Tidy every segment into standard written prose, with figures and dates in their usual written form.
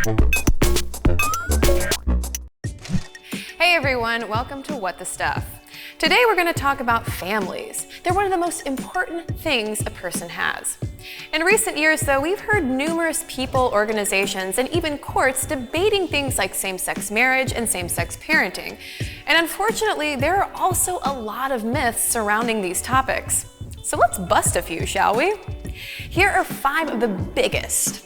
Hey everyone, welcome to What the Stuff. Today we're going to talk about families. They're one of the most important things a person has. In recent years, though, we've heard numerous people, organizations, and even courts debating things like same-sex marriage and same-sex parenting. And unfortunately, there are also a lot of myths surrounding these topics. So let's bust a few, shall we? Here are 5 of the biggest.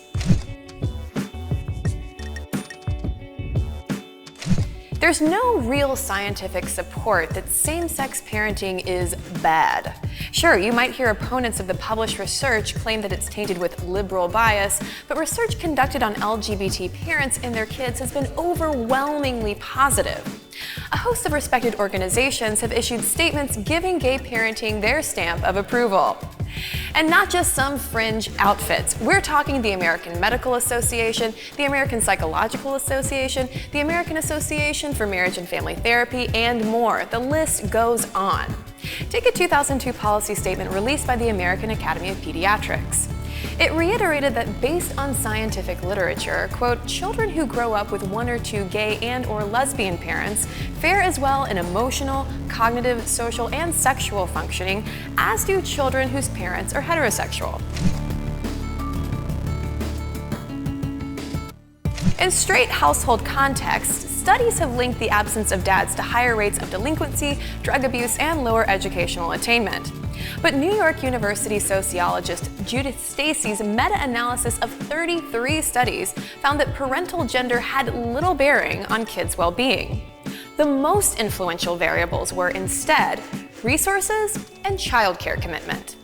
There's no real scientific support that same-sex parenting is bad. Sure, you might hear opponents of the published research claim that it's tainted with liberal bias, but research conducted on LGBT parents and their kids has been overwhelmingly positive. A host of respected organizations have issued statements giving gay parenting their stamp of approval. And not just some fringe outfits. We're talking the American Medical Association, the American Psychological Association, the American Association for Marriage and Family Therapy, and more. The list goes on. Take a 2002 policy statement released by the American Academy of Pediatrics. It reiterated that based on scientific literature, quote, children who grow up with 1 or 2 gay and or lesbian parents fare as well in emotional, cognitive, social, and sexual functioning as do children whose parents are heterosexual. In straight household contexts, studies have linked the absence of dads to higher rates of delinquency, drug abuse, and lower educational attainment. But New York University sociologist Judith Stacy's meta-analysis of 33 studies found that parental gender had little bearing on kids' well-being. The most influential variables were instead resources and childcare commitment.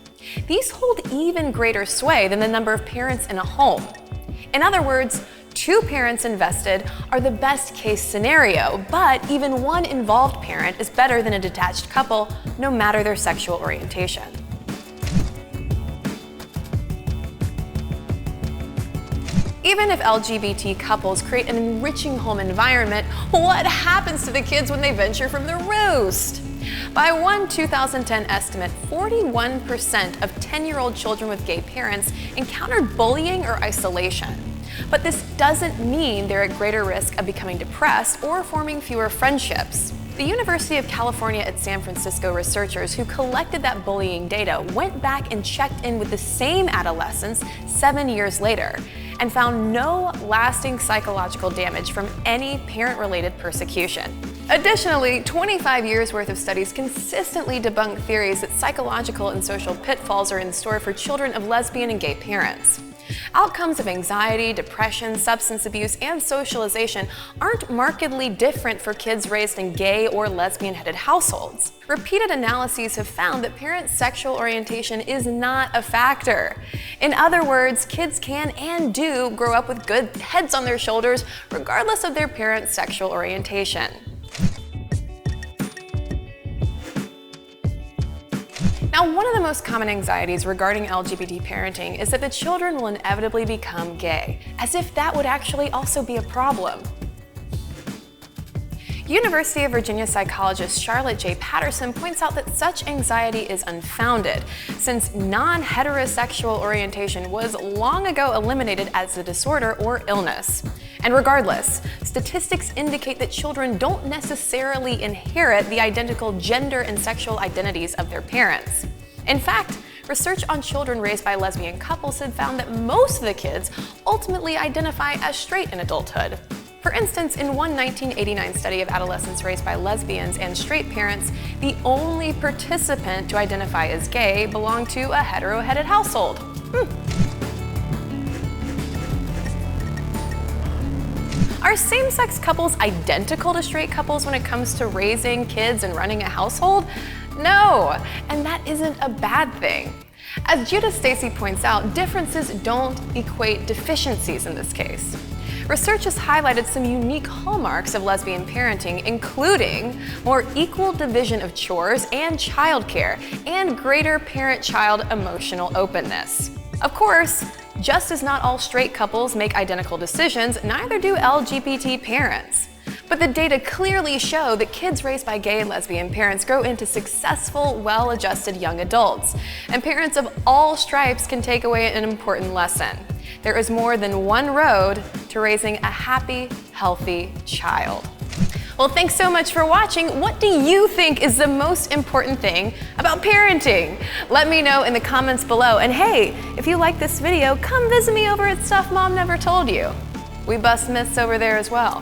These hold even greater sway than the number of parents in a home. In other words, 2 parents invested are the best case scenario, but even one involved parent is better than a detached couple, no matter their sexual orientation. Even if LGBT couples create an enriching home environment, what happens to the kids when they venture from the roost? By one 2010 estimate, 41% of 10-year-old children with gay parents encountered bullying or isolation. But this doesn't mean they're at greater risk of becoming depressed or forming fewer friendships. The University of California at San Francisco researchers who collected that bullying data went back and checked in with the same adolescents 7 years later and found no lasting psychological damage from any parent-related persecution. Additionally, 25 years worth of studies consistently debunk theories that psychological and social pitfalls are in store for children of lesbian and gay parents. Outcomes of anxiety, depression, substance abuse, and socialization aren't markedly different for kids raised in gay or lesbian-headed households. Repeated analyses have found that parents' sexual orientation is not a factor. In other words, kids can and do grow up with good heads on their shoulders regardless of their parents' sexual orientation. Now, one of the most common anxieties regarding LGBT parenting is that the children will inevitably become gay, as if that would actually also be a problem. University of Virginia psychologist Charlotte J. Patterson points out that such anxiety is unfounded, since non-heterosexual orientation was long ago eliminated as a disorder or illness. And regardless, statistics indicate that children don't necessarily inherit the identical gender and sexual identities of their parents. In fact, research on children raised by lesbian couples have found that most of the kids ultimately identify as straight in adulthood. For instance, in one 1989 study of adolescents raised by lesbians and straight parents, the only participant to identify as gay belonged to a hetero-headed household. Are same-sex couples identical to straight couples when it comes to raising kids and running a household? No, and that isn't a bad thing. As Judith Stacy points out, differences don't equate deficiencies in this case. Research has highlighted some unique hallmarks of lesbian parenting, including more equal division of chores and childcare, and greater parent-child emotional openness. Of course, just as not all straight couples make identical decisions, neither do LGBT parents. But the data clearly show that kids raised by gay and lesbian parents grow into successful, well-adjusted young adults. And parents of all stripes can take away an important lesson. There is more than one road to to raising a happy, healthy child. Well, thanks so much for watching. What do you think is the most important thing about parenting? Let me know in the comments below. And hey, if you like this video, come visit me over at Stuff Mom Never Told You. We bust myths over there as well.